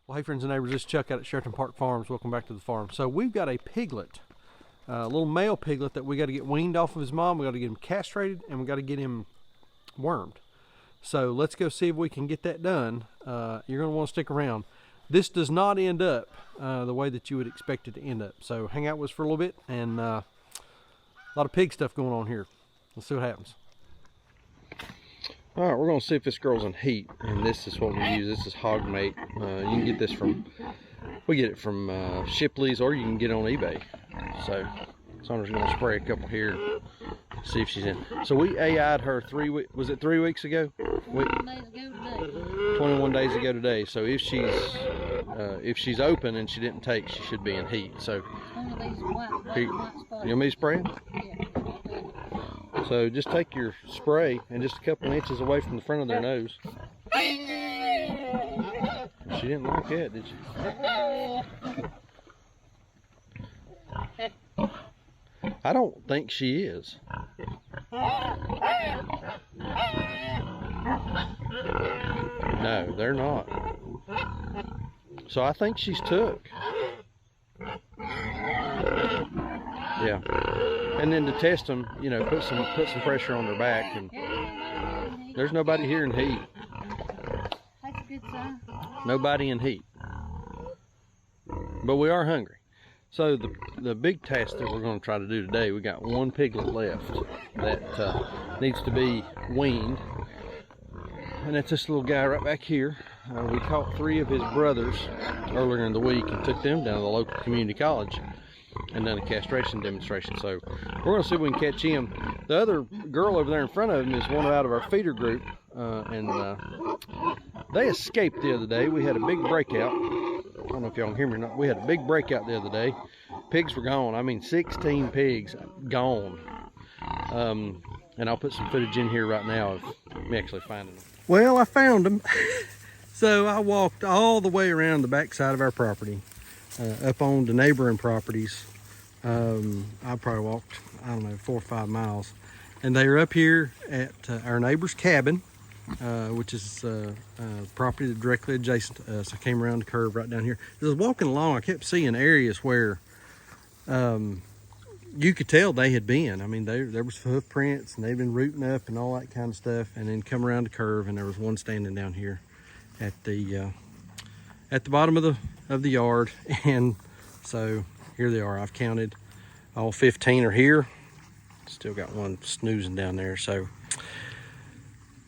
Well, hey friends and neighbors, this is Chuck out at Sheraton Park Farms. Welcome back to the farm. So we've got a piglet, a little male piglet that we got to get weaned off of his mom. We got to get him castrated and we got to get him wormed. So let's go see if we can get that done. You're going to want to stick around. This does not end up the way that you would expect it to end up. So hang out with us for a little bit, and a lot of pig stuff going on here. Let's see what happens. All right, we're going to see if this girl's in heat, and this is what we use. This is hog mate. You can get this from, we get it from Shipley's, or you can get it on eBay. So Sandra's going to spray a couple here, see if she's in. So we AI'd her 3 weeks, was it 3 weeks ago? 21 days ago today. So if she's open and she didn't take, she should be in heat. So you want me to spray it? Yeah. So just take your spray and just a couple inches away from the front of their nose. She didn't like that, did she? I don't think she is. No, they're not. So I think she's took. Yeah. And then to test them, you know, put some pressure on their back, and there's nobody here in heat. That's a good sign. Nobody in heat. But we are hungry. So the big task that we're going to try to do today, we got one piglet left that needs to be weaned. And that's this little guy right back here. We caught 3 of his brothers earlier in the week and took them down to the local community college and done a castration demonstration. So we're going to see if we can catch him. The other girl over there in front of him is one out of our feeder group, and they escaped the other day. We had a big breakout. I don't know if y'all can hear me or not. We had a big breakout the other day. Pigs were gone. I mean, 16 pigs gone. And I'll put some footage in here right now of me actually finding them. Well, I found them. So I walked all the way around the back side of our property, up on the neighboring properties. I probably walked, I don't know, 4 or 5 miles. And they were up here at our neighbor's cabin, which is property directly adjacent to us. I came around the curve right down here. As I was walking along, I kept seeing areas where you could tell they had been. I mean, there was hoof prints, and they'd been rooting up and all that kind of stuff. And then come around the curve, and there was one standing down here at the bottom of the yard. And so here they are. I've counted all 15 are here. Still got one snoozing down there. So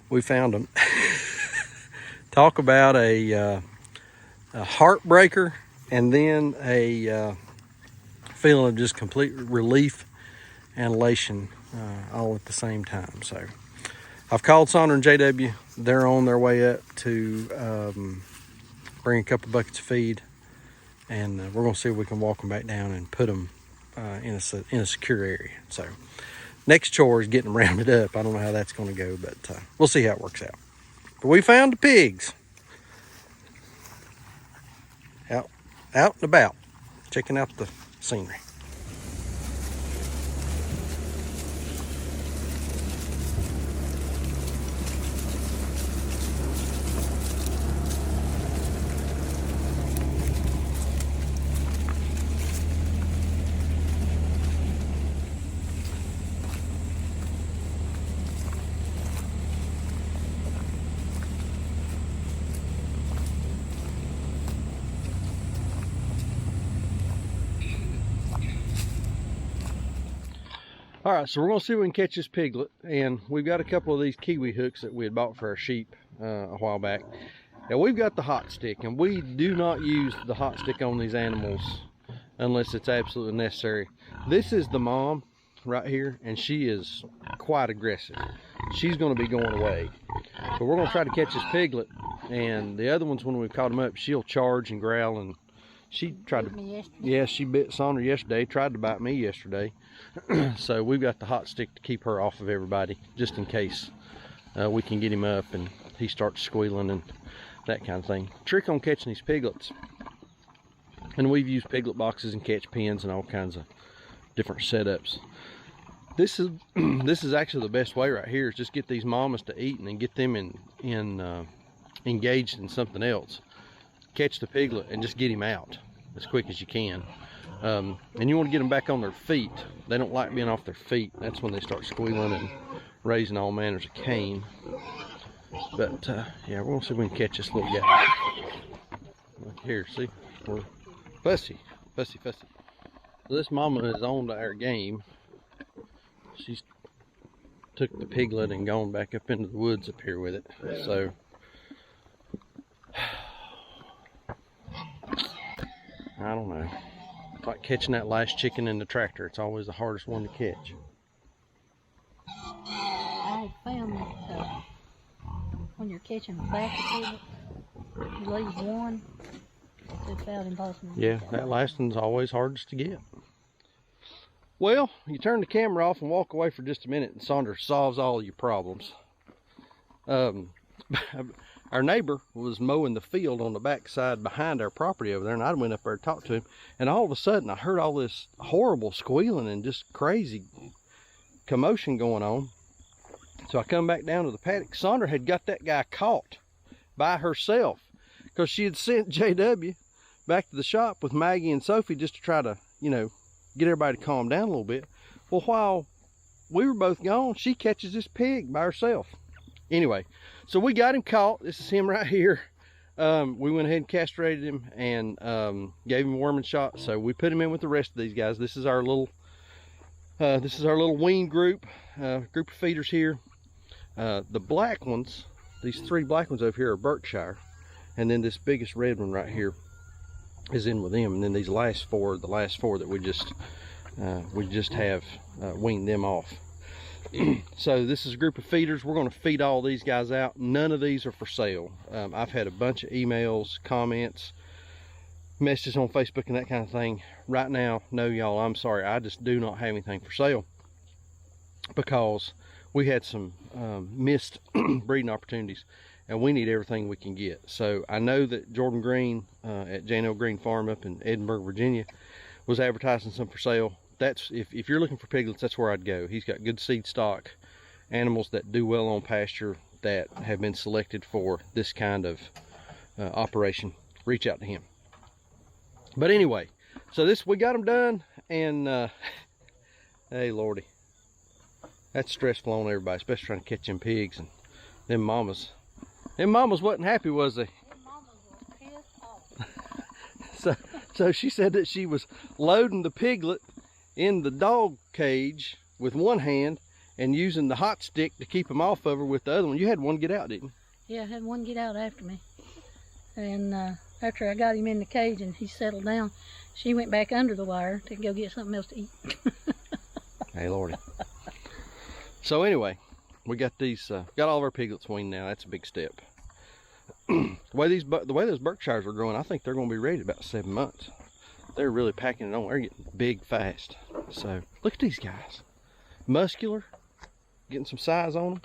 we found them. Talk about a heartbreaker, and then a feeling of just complete relief and elation all at the same time. So I've called Sandra and JW. They're on their way up to bring a couple buckets of feed, and we're going to see if we can walk them back down and put them in a secure area. So next chore is getting them rounded up. I don't know how that's going to go, but we'll see how it works out. But we found the pigs out and about, checking out the scenery. All right, so we're gonna see if we can catch this piglet, and we've got a couple of these kiwi hooks that we had bought for our sheep a while back. Now we've got the hot stick, and we do not use the hot stick on these animals unless it's absolutely necessary. This is the mom right here, and she is quite aggressive. She's gonna be going away. But we're gonna try to catch this piglet, and the other ones, when we've caught them up, she'll charge and growl, and she tried to, yeah, she bit Sandra yesterday, tried to bite me yesterday. So we've got the hot stick to keep her off of everybody, just in case we can get him up and he starts squealing and that kind of thing. Trick on catching these piglets, and we've used piglet boxes and catch pens and all kinds of different setups. This is actually the best way right here, is just get these mamas to eat and then get them engaged in something else. catch the piglet and just get him out as quick as you can. And you want to get them back on their feet. They don't like being off their feet. That's when they start squealing and raising all manners of cane. But yeah, we're gonna see if we can catch this little guy. Look here, see, we're fussy. So this mama is on to our game. She's took the piglet and gone back up into the woods up here with it. So I don't know. It's like catching that last chicken in the tractor. It's always the hardest one to catch. I found that when you're catching a back of it, you leave one, it's about impossible. Yeah, that last one's always hardest to get. Well, you turn the camera off and walk away for just a minute and Sandra solves all your problems. Our neighbor was mowing the field on the backside behind our property over there, and I went up there to talk to him, and all of a sudden I heard all this horrible squealing and just crazy commotion going on. So I come back down to the paddock. Sandra had got that guy caught by herself because she had sent JW back to the shop with Maggie and Sophie just to try to, you know, get everybody to calm down a little bit. Well, while we were both gone, she catches this pig by herself. Anyway, so we got him caught. This is him right here. We went ahead and castrated him and gave him a worming shot. So we put him in with the rest of these guys. This is our little wean group of feeders here. The black ones, these 3 black ones over here are Berkshire, and then this biggest red one right here is in with them. And then these last 4, the last 4 that we just have weaned them off. So this is a group of feeders. We're going to feed all these guys out. None of these are for sale. I've had a bunch of emails, comments, messages on Facebook and that kind of thing. Right now, no, y'all, I'm sorry, I just do not have anything for sale because we had some missed breeding opportunities and we need everything we can get. So I know that Jordan Green at J&L Green Farm up in Edinburgh, Virginia was advertising some for sale. That's if you're looking for piglets, that's where I'd go. He's got good seed stock, animals that do well on pasture, that have been selected for this kind of operation. Reach out to him. But anyway, so we got them done, and hey lordy, that's stressful on everybody, especially trying to catch them pigs. And them mamas wasn't happy, was they? Them mamas was pissed off. So she said that she was loading the piglet in the dog cage with one hand and using the hot stick to keep him off of her with the other one. You had one get out, didn't you? Yeah, I had one get out after me. And after I got him in the cage and he settled down, she went back under the wire to go get something else to eat. Hey lordy. So anyway, we got these, got all of our piglets weaned now. That's a big step. The way those Berkshires are growing, I think they're going to be ready in about 7 months. They're really packing it on. They're getting big fast. So look at these guys, muscular, getting some size on them.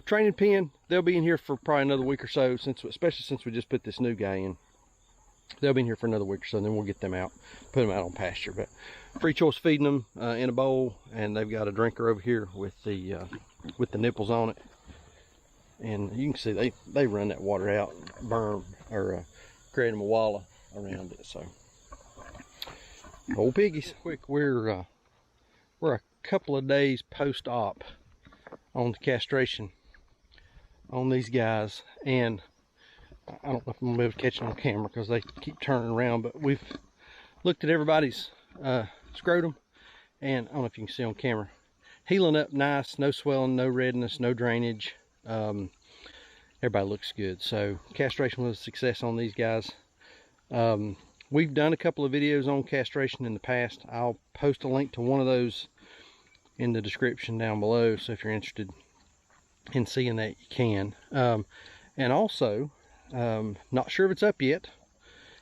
Training pen, they'll be in here for probably another week or so, especially since we just put this new guy in. They'll be in here for another week or so, and then we'll get them out, put them out on pasture. But free choice feeding them in a bowl, and they've got a drinker over here with the nipples on it. And you can see they run that water out, berm, or create them a walla around it. So old piggies. Quick, we're a couple of days post-op on the castration on these guys, and I don't know if I'm gonna be able to catch it on camera because they keep turning around, but we've looked at everybody's scrotum, and I don't know if you can see on camera, healing up nice, no swelling, no redness, no drainage. Everybody looks good. So castration was a success on these guys. We've done a couple of videos on castration in the past. I'll post a link to one of those in the description down below, so if you're interested in seeing that, you can. And also, not sure if it's up yet.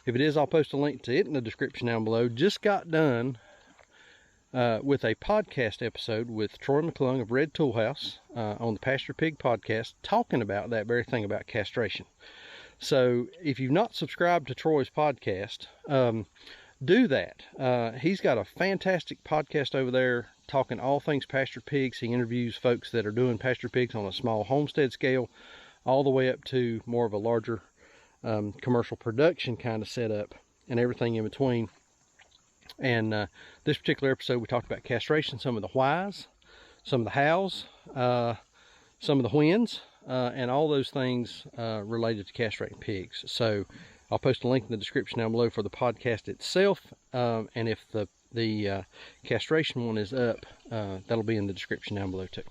If it is, I'll post a link to it in the description down below. Just got done with a podcast episode with Troy McClung of Red Toolhouse on the Pasture Pig podcast, talking about that very thing about castration. So if you've not subscribed to Troy's podcast, do that. He's got a fantastic podcast over there talking all things pasture pigs. He interviews folks that are doing pasture pigs on a small homestead scale all the way up to more of a larger commercial production kind of setup and everything in between. And this particular episode, we talked about castration, some of the whys, some of the hows, some of the whens, and all those things related to castrating pigs. So I'll post a link in the description down below for the podcast itself, and if the castration one is up, that'll be in the description down below too.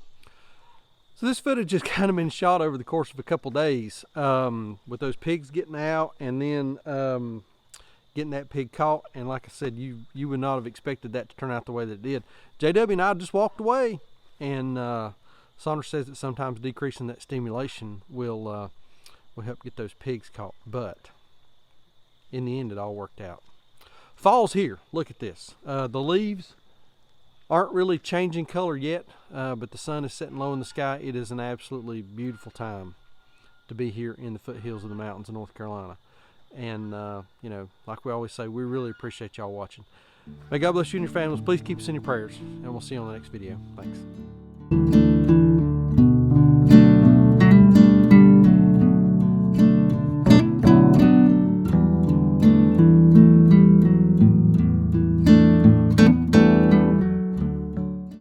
So this footage has kind of been shot over the course of a couple days, with those pigs getting out, and then getting that pig caught. And like I said, you would not have expected that to turn out the way that it did. JW and I just walked away, and Saunders says that sometimes decreasing that stimulation will help get those pigs caught, but in the end it all worked out. Fall's here. Look at this. The leaves aren't really changing color yet, but the sun is setting low in the sky. It is an absolutely beautiful time to be here in the foothills of the mountains of North Carolina. And you know, like we always say, we really appreciate y'all watching. May God bless you and your families. Please keep us in your prayers, and we'll see you on the next video. Thanks.